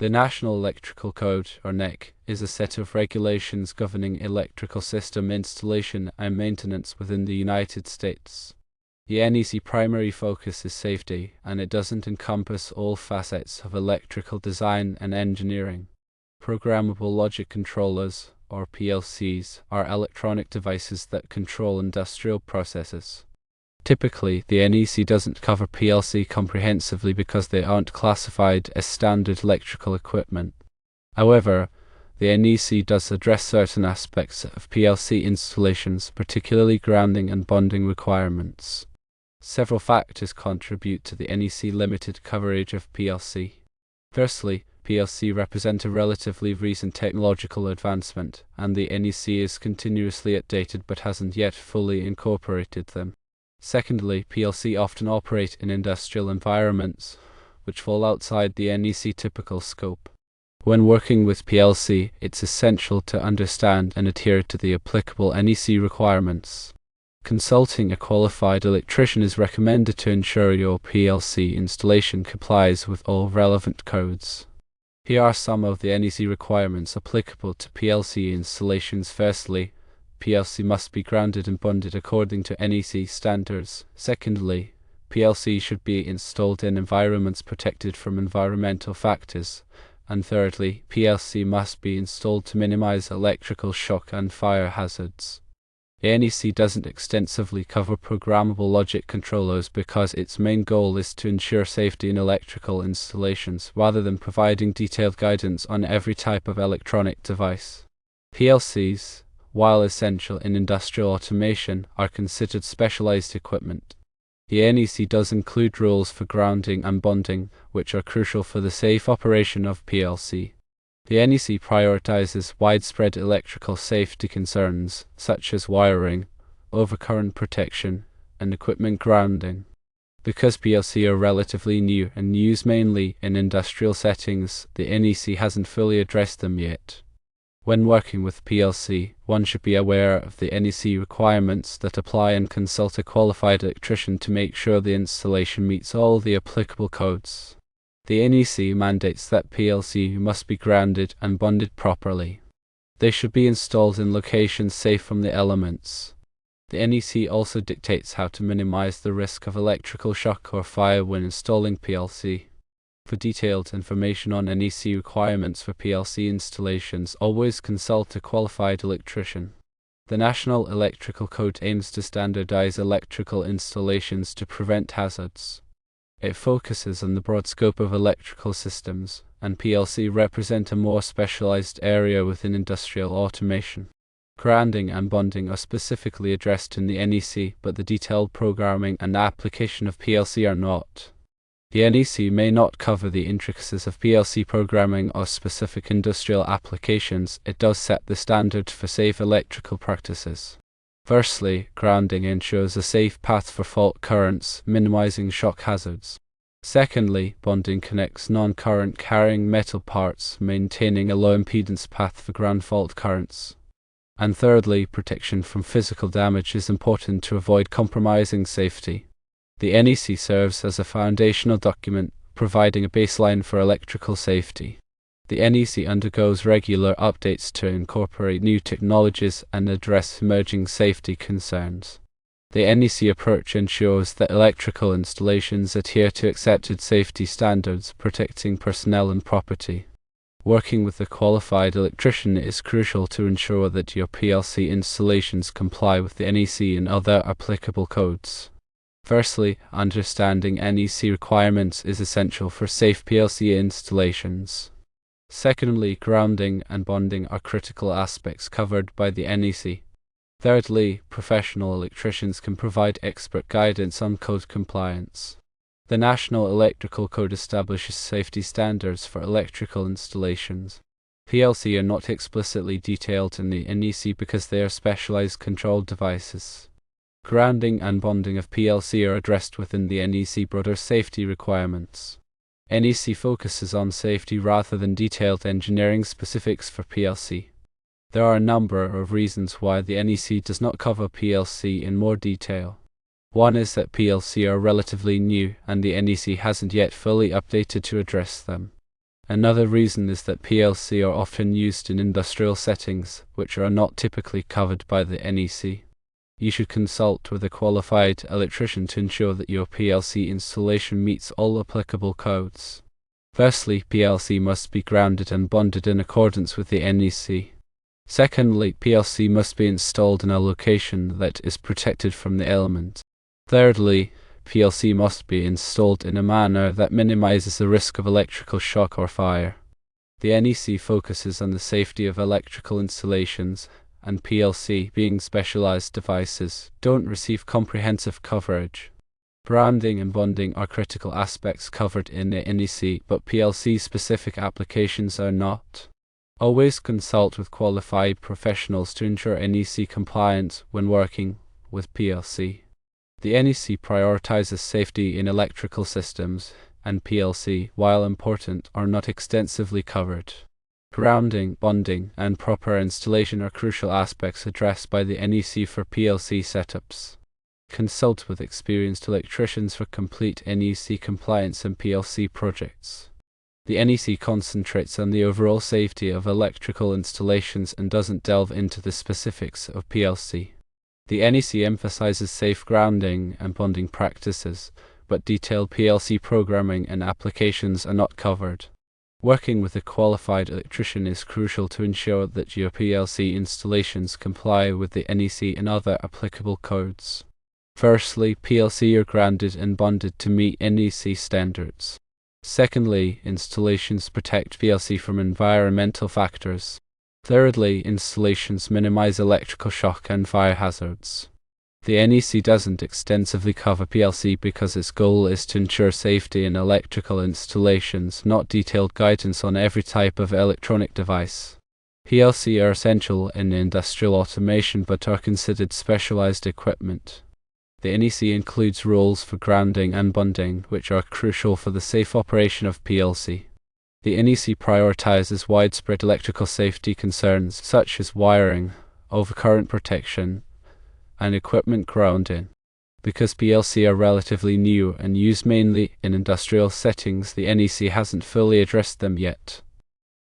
The National Electrical Code, or NEC, is a set of regulations governing electrical system installation and maintenance within the United States. The NEC primary focus is safety, and it doesn't encompass all facets of electrical design and engineering. Programmable logic controllers, or PLCs, are electronic devices that control industrial processes. Typically, the NEC doesn't cover PLC comprehensively because they aren't classified as standard electrical equipment. However, the NEC does address certain aspects of PLC installations, particularly grounding and bonding requirements. Several factors contribute to the NEC limited coverage of PLC. Firstly, PLC represent a relatively recent technological advancement, and the NEC is continuously updated but hasn't yet fully incorporated them. Secondly, PLC often operate in industrial environments, which fall outside the NEC typical scope. When working with PLC, it's essential to understand and adhere to the applicable NEC requirements. Consulting a qualified electrician is recommended to ensure your PLC installation complies with all relevant codes. Here are some of the NEC requirements applicable to PLC installations. Firstly, PLC must be grounded and bonded according to NEC standards. Secondly, PLC should be installed in environments protected from environmental factors. And thirdly, PLC must be installed to minimize electrical shock and fire hazards. The NEC doesn't extensively cover programmable logic controllers because its main goal is to ensure safety in electrical installations rather than providing detailed guidance on every type of electronic device. PLCs, while essential in industrial automation, are considered specialized equipment. The NEC does include rules for grounding and bonding, which are crucial for the safe operation of PLC. The NEC prioritizes widespread electrical safety concerns, such as wiring, overcurrent protection, and equipment grounding. Because PLC are relatively new and used mainly in industrial settings, the NEC hasn't fully addressed them yet. When working with PLC, one should be aware of the NEC requirements that apply and consult a qualified electrician to make sure the installation meets all the applicable codes. The NEC mandates that PLC must be grounded and bonded properly. They should be installed in locations safe from the elements. The NEC also dictates how to minimize the risk of electrical shock or fire when installing PLC. For detailed information on NEC requirements for PLC installations, always consult a qualified electrician. The National Electrical Code aims to standardize electrical installations to prevent hazards. It focuses on the broad scope of electrical systems, and PLC represent a more specialized area within industrial automation. Grounding and bonding are specifically addressed in the NEC, but the detailed programming and application of PLC are not. The NEC may not cover the intricacies of PLC programming or specific industrial applications. It does set the standard for safe electrical practices. Firstly, grounding ensures a safe path for fault currents, minimizing shock hazards. Secondly, bonding connects non-current carrying metal parts, maintaining a low impedance path for ground fault currents. And thirdly, protection from physical damage is important to avoid compromising safety. The NEC serves as a foundational document, providing a baseline for electrical safety. The NEC undergoes regular updates to incorporate new technologies and address emerging safety concerns. The NEC approach ensures that electrical installations adhere to accepted safety standards, protecting personnel and property. Working with a qualified electrician is crucial to ensure that your PLC installations comply with the NEC and other applicable codes. Firstly, understanding NEC requirements is essential for safe PLC installations. Secondly, grounding and bonding are critical aspects covered by the NEC. Thirdly, professional electricians can provide expert guidance on code compliance. The National Electrical Code establishes safety standards for electrical installations. PLC are not explicitly detailed in the NEC because they are specialized control devices. Grounding and bonding of PLC are addressed within the NEC broader safety requirements. NEC focuses on safety rather than detailed engineering specifics for PLC. There are a number of reasons why the NEC does not cover PLC in more detail. One is that PLC are relatively new and the NEC hasn't yet fully updated to address them. Another reason is that PLC are often used in industrial settings, which are not typically covered by the NEC. You should consult with a qualified electrician to ensure that your PLC installation meets all applicable codes. Firstly, PLC must be grounded and bonded in accordance with the NEC. Secondly, PLC must be installed in a location that is protected from the element. Thirdly, PLC must be installed in a manner that minimizes the risk of electrical shock or fire. The NEC focuses on the safety of electrical installations, and PLC, being specialized devices, don't receive comprehensive coverage. Grounding and bonding are critical aspects covered in the NEC, but PLC-specific applications are not. Always consult with qualified professionals to ensure NEC compliance when working with PLC. The NEC prioritizes safety in electrical systems, and PLC, while important, are not extensively covered. Grounding, bonding, and proper installation are crucial aspects addressed by the NEC for PLC setups. Consult with experienced electricians for complete NEC compliance and PLC projects. The NEC concentrates on the overall safety of electrical installations and doesn't delve into the specifics of PLC. The NEC emphasizes safe grounding and bonding practices, but detailed PLC programming and applications are not covered. Working with a qualified electrician is crucial to ensure that your PLC installations comply with the NEC and other applicable codes. Firstly, PLC are grounded and bonded to meet NEC standards. Secondly, installations protect PLC from environmental factors. Thirdly, installations minimize electrical shock and fire hazards. The NEC doesn't extensively cover PLC because its goal is to ensure safety in electrical installations, not detailed guidance on every type of electronic device. PLC are essential in industrial automation but are considered specialized equipment. The NEC includes rules for grounding and bonding, which are crucial for the safe operation of PLC. The NEC prioritizes widespread electrical safety concerns such as wiring, overcurrent protection, and equipment grounding. Because PLC are relatively new and used mainly in industrial settings, the NEC hasn't fully addressed them yet.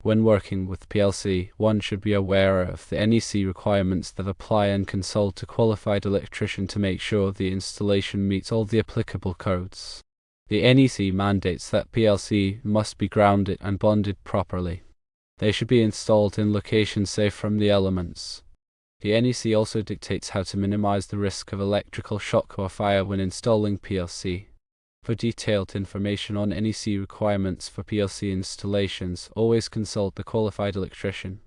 When working with PLC, one should be aware of the NEC requirements that apply and consult a qualified electrician to make sure the installation meets all the applicable codes. The NEC mandates that PLC must be grounded and bonded properly. They should be installed in locations safe from the elements. The NEC also dictates how to minimize the risk of electrical shock or fire when installing PLC. For detailed information on NEC requirements for PLC installations, always consult the qualified electrician.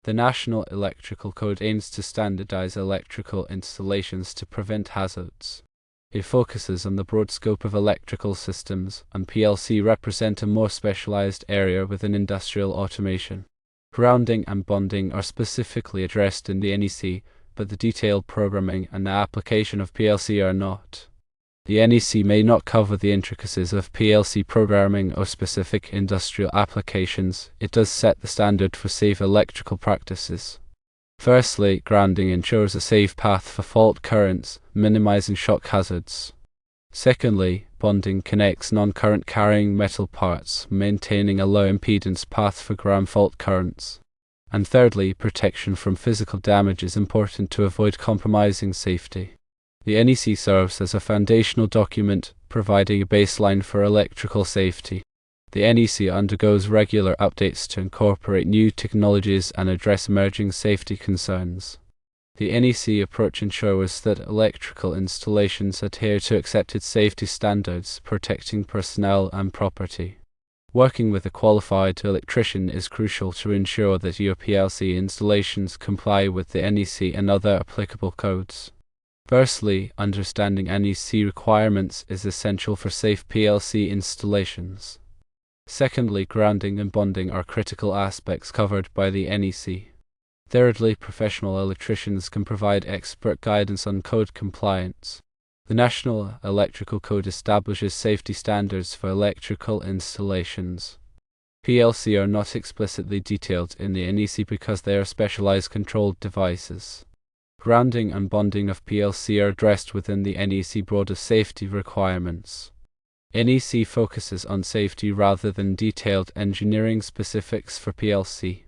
The National Electrical Code aims to standardize electrical installations to prevent hazards. It focuses on the broad scope of electrical systems, and PLC represent a more specialized area within industrial automation. Grounding and bonding are specifically addressed in the NEC, but the detailed programming and the application of PLC are not. The NEC may not cover the intricacies of PLC programming or specific industrial applications. It does set the standard for safe electrical practices. Firstly, grounding ensures a safe path for fault currents, minimizing shock hazards. Secondly, bonding connects non-current carrying metal parts, maintaining a low impedance path for ground fault currents. And thirdly, protection from physical damage is important to avoid compromising safety. The NEC serves as a foundational document, providing a baseline for electrical safety. The NEC undergoes regular updates to incorporate new technologies and address emerging safety concerns. The NEC approach ensures that electrical installations adhere to accepted safety standards, protecting personnel and property. Working with a qualified electrician is crucial to ensure that your PLC installations comply with the NEC and other applicable codes. Firstly, understanding NEC requirements is essential for safe PLC installations. Secondly, grounding and bonding are critical aspects covered by the NEC. Thirdly, professional electricians can provide expert guidance on code compliance. The National Electrical Code establishes safety standards for electrical installations. PLC are not explicitly detailed in the NEC because they are specialized controlled devices. Grounding and bonding of PLC are addressed within the NEC broader safety requirements. NEC focuses on safety rather than detailed engineering specifics for PLC.